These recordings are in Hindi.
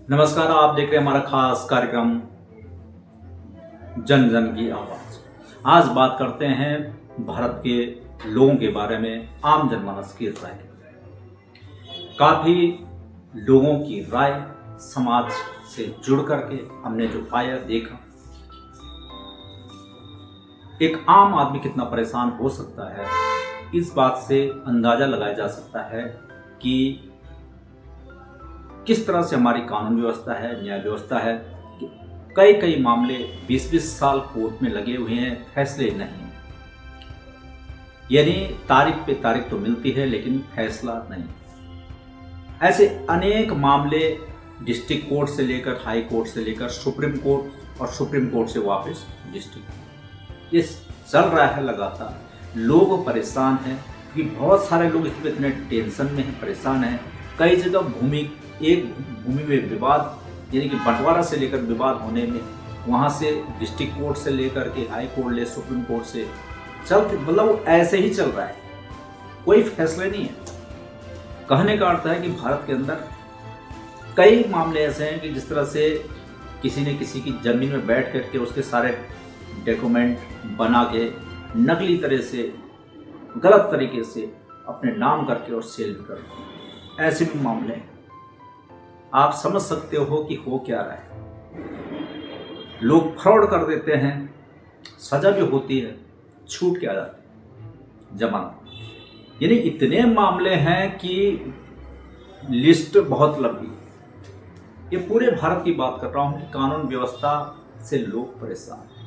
नमस्कार, आप देख रहे हैं हमारा खास कार्यक्रम जन जन की आवाज़। आज बात करते हैं भारत के लोगों के बारे में, आम जनमानस की राय। काफ़ी लोगों की राय समाज से जुड़ करके हमने जो पाया देखा, एक आम आदमी कितना परेशान हो सकता है, इस बात से अंदाज़ा लगाया जा सकता है कि किस तरह से हमारी कानून व्यवस्था है, न्याय व्यवस्था है। कई कई मामले 20-20 साल कोर्ट में लगे हुए हैं, फैसले नहीं, यानी तारीख पे तारीख तो मिलती है लेकिन फैसला नहीं। ऐसे अनेक मामले डिस्ट्रिक्ट कोर्ट से लेकर, हाई कोर्ट से लेकर सुप्रीम कोर्ट और सुप्रीम कोर्ट से वापस डिस्ट्रिक्ट, ये चल रहा है लगातार। लोग परेशान हैं कि बहुत सारे लोग इसमें इतने टेंशन में हैं, परेशान हैं। कई जगह एक भूमि में विवाद, यानी कि बंटवारा से लेकर विवाद होने में, वहाँ से डिस्ट्रिक्ट कोर्ट से लेकर के हाई कोर्ट ले सुप्रीम कोर्ट से मतलब ऐसे ही चल रहा है, कोई फैसले नहीं है। कहने का अर्थ है कि भारत के अंदर कई मामले ऐसे हैं कि जिस तरह से किसी ने किसी की ज़मीन में बैठ करके उसके सारे डॉक्यूमेंट बना के नकली तरह से, गलत तरीके से अपने नाम करके और सेल भी कर, ऐसे भी मामले आप समझ सकते हो कि हो क्या रहा है। लोग फ्रॉड कर देते हैं, सजा भी होती है, छूट के आ जाते हैं जमानत। यानी इतने मामले हैं कि लिस्ट बहुत लंबी है। ये पूरे भारत की बात कर रहा हूं कि कानून व्यवस्था से लोग परेशान हैं।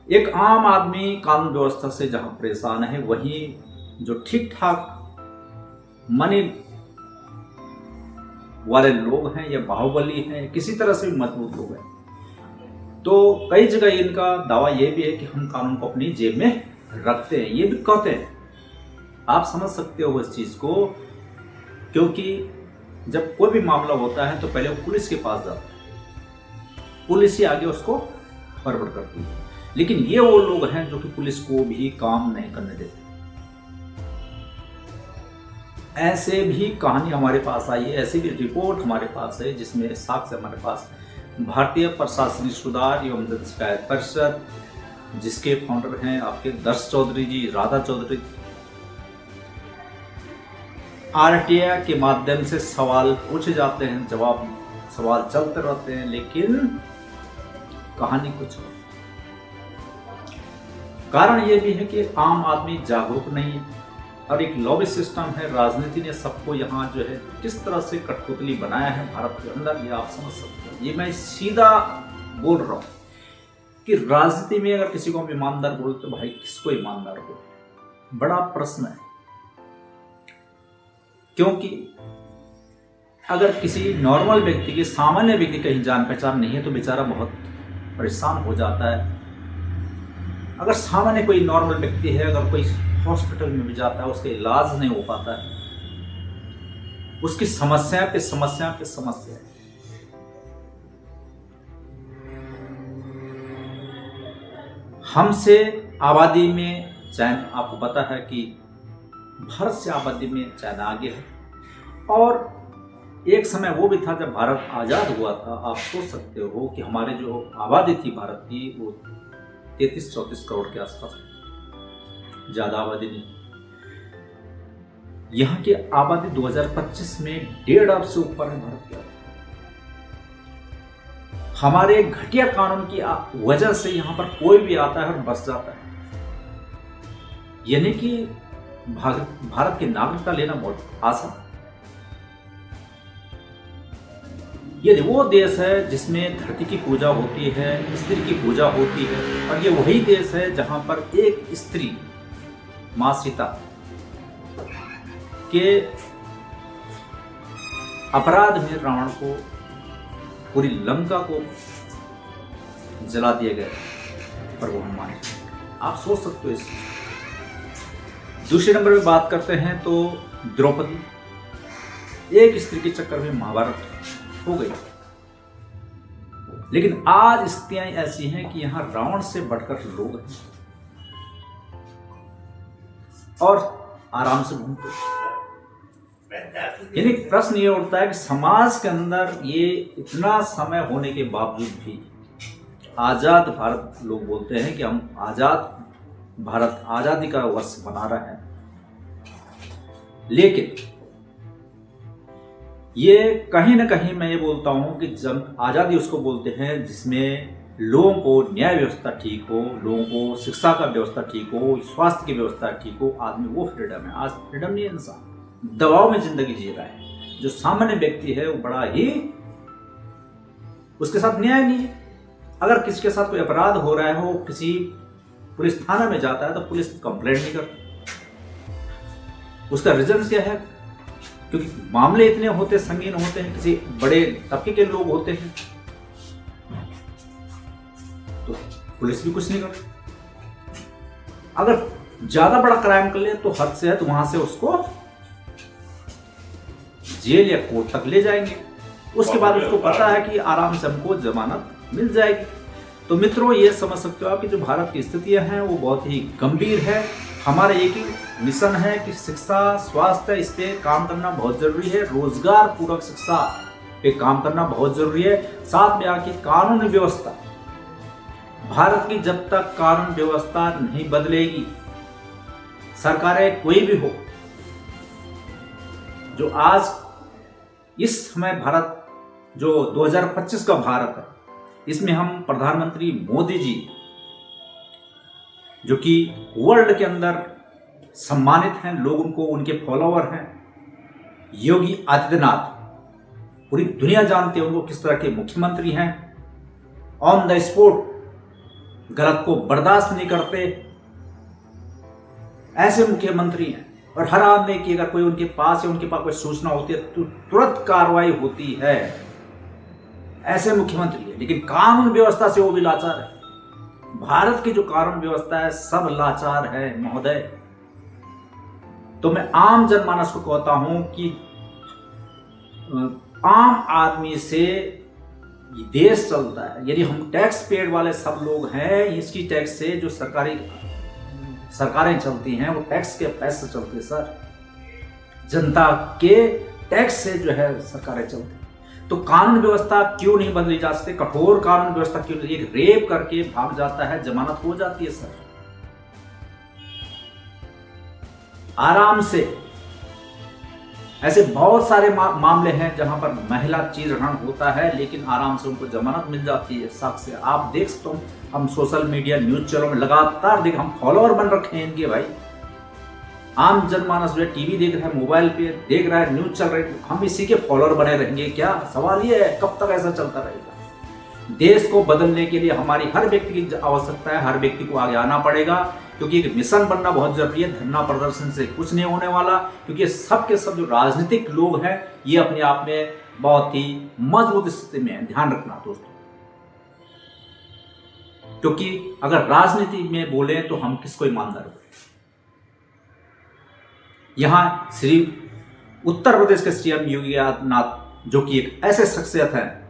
एक आम आदमी कानून व्यवस्था से जहां परेशान है, वहीं जो ठीक ठाक मनी वाले लोग हैं या बाहुबली हैं, किसी तरह से भी मजबूत लोग हैं, तो कई जगह इनका दावा यह भी है कि हम कानून को अपनी जेब में रखते हैं, ये भी कहते हैं। आप समझ सकते हो इस चीज को, क्योंकि जब कोई भी मामला होता है तो पहले वो पुलिस के पास जाता है, पुलिस ही आगे उसको फॉरवर्ड करती है। लेकिन ये वो लोग हैं जो कि पुलिस को भी काम नहीं करने देते। ऐसे भी कहानी हमारे पास आई है, ऐसी भी रिपोर्ट हमारे पास है जिसमें साक्ष्य हमारे पास। भारतीय प्रशासनिक सुधार एवं जन शिकायत परिषद, जिसके फाउंडर हैं आपके दर्श चौधरी जी, राधा चौधरी, आरटीआई के माध्यम से सवाल पूछे जाते हैं, सवाल चलते रहते हैं, लेकिन कहानी कुछ और। कारण यह भी है कि आम आदमी जागरूक नहीं है और एक लॉबी सिस्टम है। राजनीति ने सबको यहाँ जो है किस तरह से कठपुतली बनाया है भारत के अंदर, ये आप समझ सकते हैं। ये मैं सीधा बोल रहा हूँ कि राजनीति में अगर किसी को हम ईमानदार बोलते तो भाई किसको ईमानदार बोलते, बड़ा प्रश्न है। क्योंकि अगर किसी नॉर्मल व्यक्ति के, सामान्य व्यक्ति कहीं जान पहचान नहीं है तो बेचारा बहुत परेशान हो जाता है। अगर सामान्य कोई नॉर्मल व्यक्ति है, अगर कोई हॉस्पिटल में भी जाता है, उसका इलाज नहीं हो पाता है, उसकी समस्या पे समस्या पे समस्या है। हमसे आबादी में चाइना, आपको पता है कि भारत से आबादी में चाइना आगे है। और एक समय वो भी था जब भारत आज़ाद हुआ था। आप सोच सकते हो कि हमारे जो आबादी थी भारत की, वो 33-34 करोड़ के आसपास थी, ज़्यादा आबादी नहीं। यहाँ की आबादी 2025 में 1.5 अरब से ऊपर है भारत की। हमारे घटिया कानून की वजह से यहाँ पर कोई भी आता है और बस जाता है। यानी कि भारत की नागरिकता लेना बहुत आसान। ये वो देश है जिसमें धरती की पूजा होती है, स्त्री की पूजा होती है, और ये वही देश है जहां पर एक स्त्री, मां सीता के अपराध में रावण को, पूरी लंका को जला दिया गया पर वो हनुमान। आप सोच सकते हो इस। दूसरे नंबर पे बात करते हैं तो द्रौपदी, एक स्त्री के चक्कर में महाभारत हो गई। लेकिन आज स्थितियां ऐसी हैं कि यहां रावण से बढ़कर लोग हैं और आराम से घूमते। यानी प्रश्न ये उठता है कि समाज के अंदर ये इतना समय होने के बावजूद भी आजाद भारत, लोग बोलते हैं कि हम आजाद भारत, आजादी का वर्ष मना रहे हैं, लेकिन ये कहीं ना कहीं मैं ये बोलता हूं कि जब आजादी उसको बोलते हैं जिसमें लोगों को न्याय व्यवस्था ठीक हो, लोगों को शिक्षा का व्यवस्था ठीक हो, स्वास्थ्य की व्यवस्था ठीक हो, आदमी वो फ्रीडम है। आज फ्रीडम नहीं है, इंसान दबाव में जिंदगी जी रहा है। जो सामान्य व्यक्ति है वो बड़ा ही, उसके साथ न्याय नहीं है। अगर किसी के साथ कोई अपराध हो रहा है, वो किसी पुलिस थाना में जाता है तो पुलिस कंप्लेंट नहीं करती। उसका रीजन क्या है? क्योंकि मामले इतने होते, संगीन होते हैं, किसी बड़े तबके के लोग होते हैं, तो पुलिस भी कुछ नहीं करती। अगर ज्यादा बड़ा क्राइम कर ले तो हद से हद वहां से उसको जेल या कोर्ट तक ले जाएंगे। उसके बाद उसको पता है कि आराम से हमको जमानत मिल जाएगी। तो मित्रों, ये समझ सकते हो आप कि जो भारत की स्थितियां हैं वो बहुत ही गंभीर है। हमारा एक ही मिशन है कि शिक्षा, स्वास्थ्य, इस पे काम करना बहुत जरूरी है। रोजगार पूरक शिक्षा पे काम करना बहुत जरूरी है। साथ में आके कानून व्यवस्था, भारत की जब तक कानून व्यवस्था नहीं बदलेगी, सरकारें कोई भी हो, जो आज इस समय भारत जो 2025 का भारत है, इसमें हम प्रधानमंत्री मोदी जी, जो कि वर्ल्ड के अंदर सम्मानित हैं, लोग उनको, उनके फॉलोअर हैं, योगी आदित्यनाथ, पूरी दुनिया जानती है उनको किस तरह के मुख्यमंत्री हैं, ऑन द स्पॉट गलत को बर्दाश्त नहीं करते, ऐसे मुख्यमंत्री हैं। और हर आदमी की अगर कोई उनके पास या उनके पास कोई सूचना होती है तो तुरंत कार्रवाई होती है, ऐसे मुख्यमंत्री है। लेकिन कानून व्यवस्था से वो भी लाचार है। भारत की जो कानून व्यवस्था है सब लाचार है महोदय। तो मैं आम जनमानस को कहता हूं कि आम आदमी से देश चलता है। यदि हम टैक्स पेड वाले सब लोग हैं, इसकी टैक्स से जो सरकारें चलती हैं वो टैक्स के पैसे चलते सर, जनता के टैक्स से जो है सरकारें चलती। तो कानून व्यवस्था क्यों नहीं बदली जा सकती? कठोर कानून व्यवस्था क्यों? एक रेप करके भाग जाता है, जमानत हो जाती है सर, आराम से। ऐसे बहुत सारे मामले हैं जहां पर महिला चीरहरण होता है लेकिन आराम से उनको जमानत मिल जाती है। साक्ष्य आप देख सकते हो, हम सोशल मीडिया, न्यूज चैनलों में लगातार देख, हम फॉलोअर बन रखे हैं इनके भाई। आम जनमानस जो है टीवी देख रहा है, मोबाइल पे देख रहा है, न्यूज चल रही है, हम इसी के फॉलोअर बने रहेंगे क्या? सवाल ये है, कब तक ऐसा चलता रहेगा? देश को बदलने के लिए हमारी हर व्यक्ति की आवश्यकता है, हर व्यक्ति को आगे आना पड़ेगा, क्योंकि एक मिशन बनना बहुत जरूरी है। धरना प्रदर्शन से कुछ नहीं होने वाला, क्योंकि सब के सब जो राजनीतिक लोग हैं ये अपने आप में बहुत ही मजबूत स्थिति में है। ध्यान रखना दोस्तों, क्योंकि अगर राजनीति में बोले तो हम किसको ईमानदार बोले। यहां श्री उत्तर प्रदेश के सीएम योगी आदित्यनाथ, जो कि एक ऐसे शख्सियत है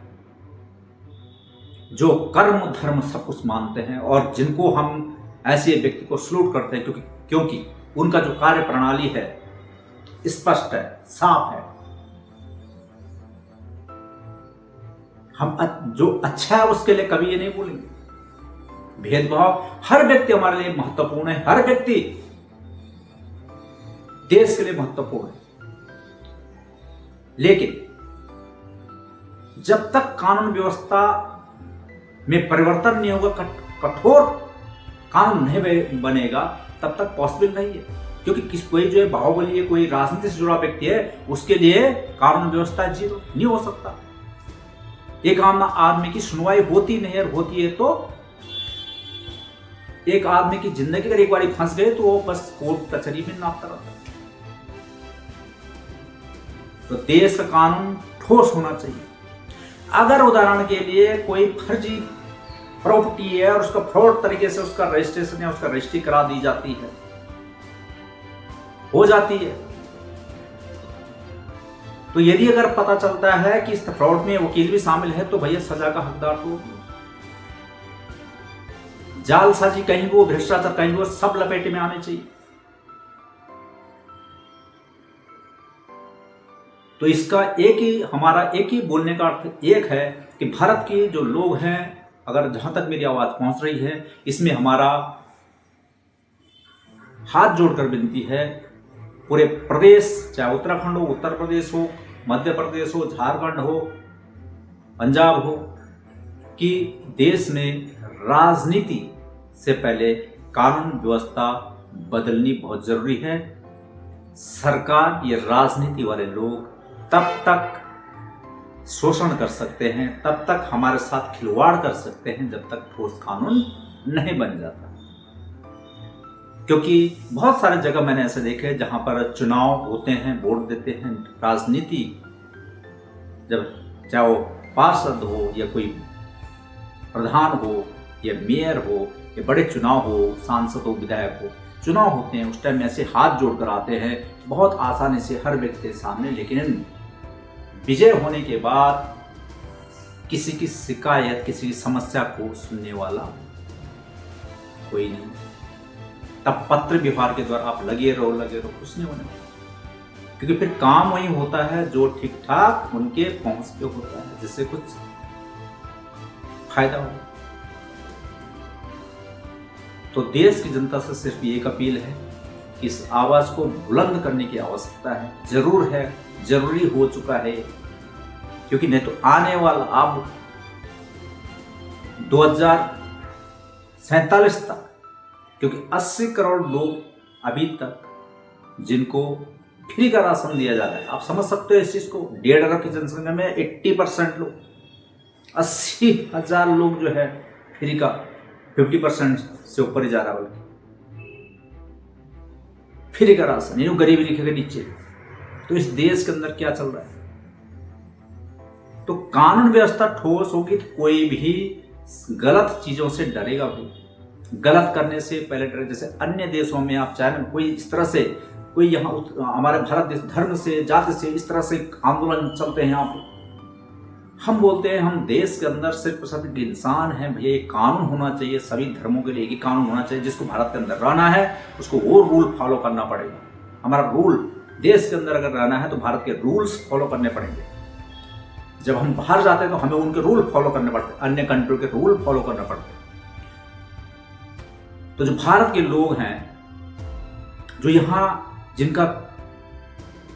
जो कर्म धर्म सब कुछ मानते हैं और जिनको हम ऐसे व्यक्ति को सलूट करते हैं, क्योंकि उनका जो कार्य प्रणाली है स्पष्ट है, साफ है। हम जो अच्छा है उसके लिए कभी ये नहीं बोलेंगे। भेदभाव, हर व्यक्ति हमारे लिए महत्वपूर्ण है, हर व्यक्ति देश के लिए महत्वपूर्ण है। लेकिन जब तक कानून व्यवस्था में परिवर्तन नहीं होगा, कठोर कानून नहीं बनेगा, तब तक पॉसिबल नहीं है। क्योंकि कोई जो है बाहुबली है, कोई राजनीति से जुड़ा व्यक्ति है, उसके लिए कानून व्यवस्था जीरो नहीं हो सकता। एक आम आदमी की सुनवाई होती नहीं है, होती है तो एक आदमी की जिंदगी अगर एक बार फंस गए तो वो बस कोर्ट कचहरी में नापता रहता है। तो देश का कानून ठोस होना चाहिए। अगर उदाहरण के लिए कोई फर्जी प्रॉपर्टी है और उसका फ्रॉड तरीके से उसका रजिस्ट्रेशन या उसका रजिस्ट्री करा दी जाती है, हो जाती है, तो यदि अगर पता चलता है कि इस फ्रॉड में वकील भी शामिल है तो भैया सजा का हकदार तो जालसाजी कहीं वो, भ्रष्टाचार कहीं वो, सब लपेटे में आने चाहिए। तो इसका हमारा एक ही बोलने का अर्थ एक है कि भारत के जो लोग हैं, अगर जहां तक मेरी आवाज पहुंच रही है, इसमें हमारा हाथ जोड़कर विनती है, पूरे प्रदेश, चाहे उत्तराखंड हो, उत्तर प्रदेश हो, मध्य प्रदेश हो, झारखंड हो, पंजाब हो, कि देश में राजनीति से पहले कानून व्यवस्था बदलनी बहुत जरूरी है। सरकार, ये राजनीति वाले लोग तब तक शोषण कर सकते हैं, तब तक हमारे साथ खिलवाड़ कर सकते हैं, जब तक ठोस कानून नहीं बन जाता। क्योंकि बहुत सारे जगह मैंने ऐसे देखे जहां पर चुनाव होते हैं, वोट देते हैं, राजनीति जब चाहे वो पार्षद हो या कोई प्रधान हो या मेयर हो या बड़े चुनाव हो, सांसद हो, विधायक हो, चुनाव होते हैं, उस टाइम ऐसे हाथ जोड़कर आते हैं बहुत आसानी से हर व्यक्ति के सामने, लेकिन विजय होने के बाद किसी की शिकायत, किसी की समस्या को सुनने वाला कोई नहीं। तब पत्र व्यवहार के द्वारा आप लगे रहो, कुछ नहीं होने वाला, क्योंकि फिर काम वही होता है जो ठीक ठाक उनके पहुंच पे होता है, जिससे कुछ फायदा हो। तो देश की जनता से सिर्फ एक अपील है कि इस आवाज को बुलंद करने की आवश्यकता है, जरूर है, जरूरी हो चुका है, क्योंकि नहीं तो आने वाला अब 2047 तक, क्योंकि 80 करोड़ लोग अभी तक जिनको फ्री का राशन दिया जा रहा है, आप समझ सकते हो इस चीज को। 1.5 अरब की जनसंख्या में 80% लोग, 80,000 लोग जो है फ्री का, 50% से ऊपर ही जा रहा है, बल्कि फ्री का राशन, यानी गरीबी रेखा के नीचे। तो इस देश के अंदर क्या चल रहा है? तो कानून व्यवस्था ठोस होगी तो कोई भी गलत चीजों से डरेगा भाई। गलत करने से पहले डरे। जैसे अन्य देशों में आप चाहे कोई इस तरह से, कोई यहाँ हमारे भारत देश धर्म से, जाति से इस तरह से आंदोलन चलते हैं यहाँ पे, हम बोलते हैं हम देश के अंदर सिर्फ एक इंसान है भैया, एक कानून होना चाहिए, सभी धर्मों के लिए एक ही कानून होना चाहिए। जिसको भारत के अंदर रहना है उसको वो रूल फॉलो करना पड़ेगा। हमारा रूल देश के अंदर अगर रहना है तो भारत के रूल्स फॉलो करने पड़ेंगे। जब हम बाहर जाते हैं तो हमें उनके रूल फॉलो करने पड़ते हैं, अन्य कंट्री के रूल फॉलो करना पड़ते हैं। तो जो भारत के लोग हैं, जो यहाँ जिनका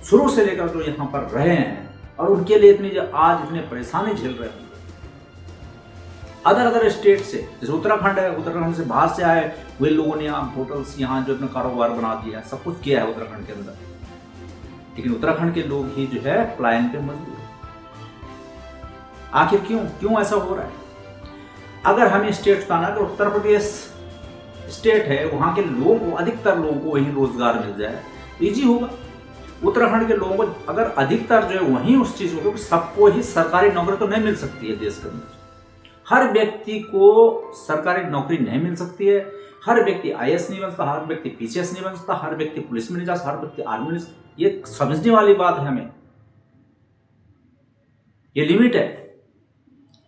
शुरू से लेकर जो यहाँ पर रहे हैं और उनके लिए आज इतने परेशानी झेल रहे हैं, अदर स्टेट से, जैसे उत्तराखंड है, उत्तराखंड से बाहर से आए हुए लोगों ने यहाँ होटल्स, यहाँ जो अपना कारोबार बना दिया है, सब कुछ किया है उत्तराखंड के अंदर, लेकिन उत्तराखंड के लोग ही जो है पलायन पे मजबूर। आखिर क्यों ऐसा हो रहा है? अगर हमें स्टेट बताना, अगर उत्तर प्रदेश स्टेट है, वहां के लोगों को, अधिकतर लोगों को वहीं रोजगार मिल जाए, इजी होगा। उत्तराखंड के लोगों को अगर अधिकतर जो है वहीं उस चीज को, सबको ही सरकारी नौकरी तो नहीं मिल सकती है देश के अंदर। हर व्यक्ति को सरकारी नौकरी नहीं मिल सकती है। हर व्यक्ति IAS नहीं बन सकता, हर व्यक्ति PCS नहीं बन सकता, हर व्यक्ति पुलिस में नहीं जा सकता, हर व्यक्ति आर्मी में। ये समझने वाली बात है हमें, ये लिमिट है।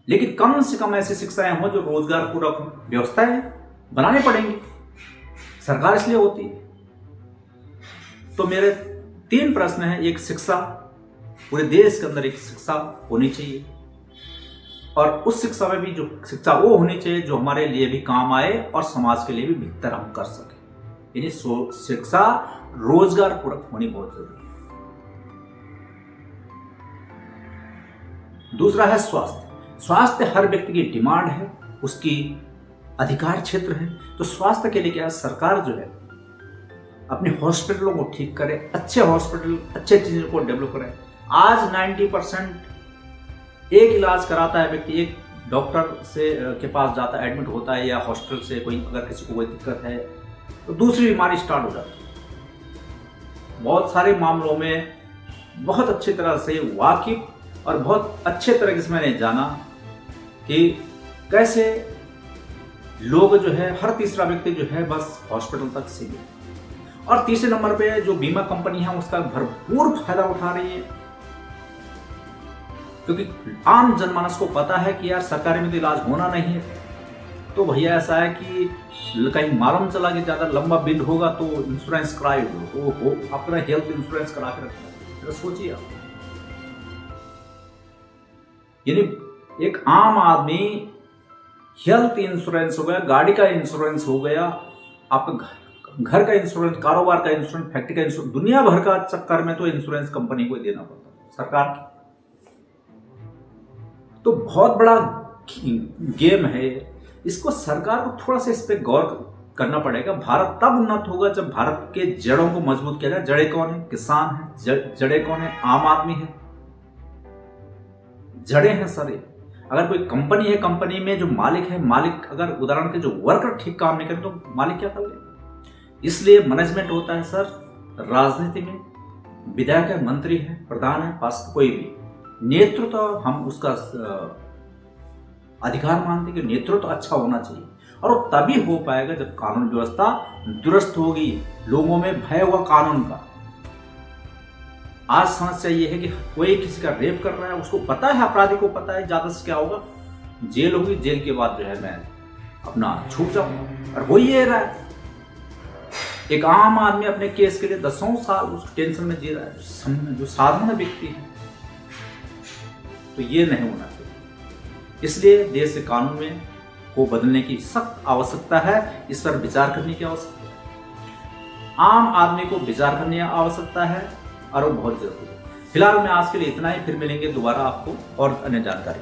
लेकिन कम से कम ऐसी शिक्षाएं हो जो रोजगार पूरक व्यवस्थाएं बनानी पड़ेंगी, सरकार इसलिए होती है। तो मेरे 3 प्रश्न हैं। एक, शिक्षा, पूरे देश के अंदर एक शिक्षा होनी चाहिए, और उस शिक्षा में भी जो शिक्षा वो होनी चाहिए जो हमारे लिए भी काम आए और समाज के लिए भी बेहतर हम कर सके। यानी शिक्षा रोजगार पूरक होनी बहुत जरूरी है। दूसरा है स्वास्थ्य। स्वास्थ्य हर व्यक्ति की डिमांड है, उसकी अधिकार क्षेत्र है। तो स्वास्थ्य के लिए क्या है, सरकार जो है अपने हॉस्पिटलों को ठीक करे, अच्छे हॉस्पिटल, अच्छे चीजों को डेवलप करे। आज 90% एक इलाज कराता है व्यक्ति, एक डॉक्टर से के पास जाता है, एडमिट होता है, या हॉस्पिटल से कोई अगर किसी को कोई दिक्कत है तो दूसरी बीमारी स्टार्ट हो जाती है। बहुत सारे मामलों में बहुत अच्छी तरह से वाकिफ और बहुत अच्छे तरीके से मैंने जाना कि कैसे लोग जो है, हर तीसरा व्यक्ति जो है बस हॉस्पिटल तक सीमित। और तीसरे नंबर पे जो बीमा कंपनी है उसका भरपूर फायदा उठा रही है, क्योंकि आम जनमानस को पता है कि यार सरकारी में तो इलाज होना नहीं है। तो भैया ऐसा है कि कहीं मालूम चला कि ज़्यादा लंबा बिल होगा तो इंश्योरेंस कराए हो, तो अपना हेल्थ इंश्योरेंस करा के रखना है। सोचिए आप, यानी एक आम आदमी हेल्थ इंश्योरेंस हो गया, गाड़ी का इंश्योरेंस हो गया, आपका घर का इंश्योरेंस, कारोबार का इंश्योरेंस, फैक्ट्री का इंश्योरेंस, दुनिया भर का चक्कर में तो इंश्योरेंस कंपनी को देना पड़ता है सरकार की। तो बहुत बड़ा गेम है, इसको सरकार को थोड़ा सा इस पर गौर करना पड़ेगा। भारत तब उन्नत होगा जब भारत के जड़ों को मजबूत किया जाए। जड़ें कौन है? किसान है। जड़ें कौन है? आम आदमी है। जड़ें हैं सारे। अगर कोई कंपनी है, कंपनी में जो मालिक है, मालिक अगर उदाहरण के जो वर्कर ठीक काम नहीं करे तो मालिक क्या कर लेगा? इसलिए मैनेजमेंट होता है सर राजनीति में, विधायक है, मंत्री है, प्रधान है, पार्षद, कोई भी नेतृत्व हम उसका अधिकार मानते हैं कि नेतृत्व अच्छा होना चाहिए, और वो तभी हो पाएगा जब कानून व्यवस्था दुरुस्त होगी, लोगों में भय होगा कानून का। आज समस्या ये है कि कोई किसी का रेप कर रहा है, उसको पता है, अपराधी को पता है ज्यादा से क्या होगा, जेल होगी, जेल के बाद जो है मैं अपना छूट जाऊंगा, और हो ये रहा है। एक आम आदमी अपने केस के लिए 10 साल उस टेंशन में जी रहा है, जो साधारण व्यक्ति है। तो ये नहीं होना चाहिए। इसलिए देश के कानून में को बदलने की सख्त आवश्यकता है, इस पर विचार करने की आवश्यकता है, आम आदमी को विचार करने की आवश्यकता है, और वो बहुत जरूरी है। फिलहाल मैं आज के लिए इतना ही, फिर मिलेंगे दोबारा आपको और अन्य जानकारी।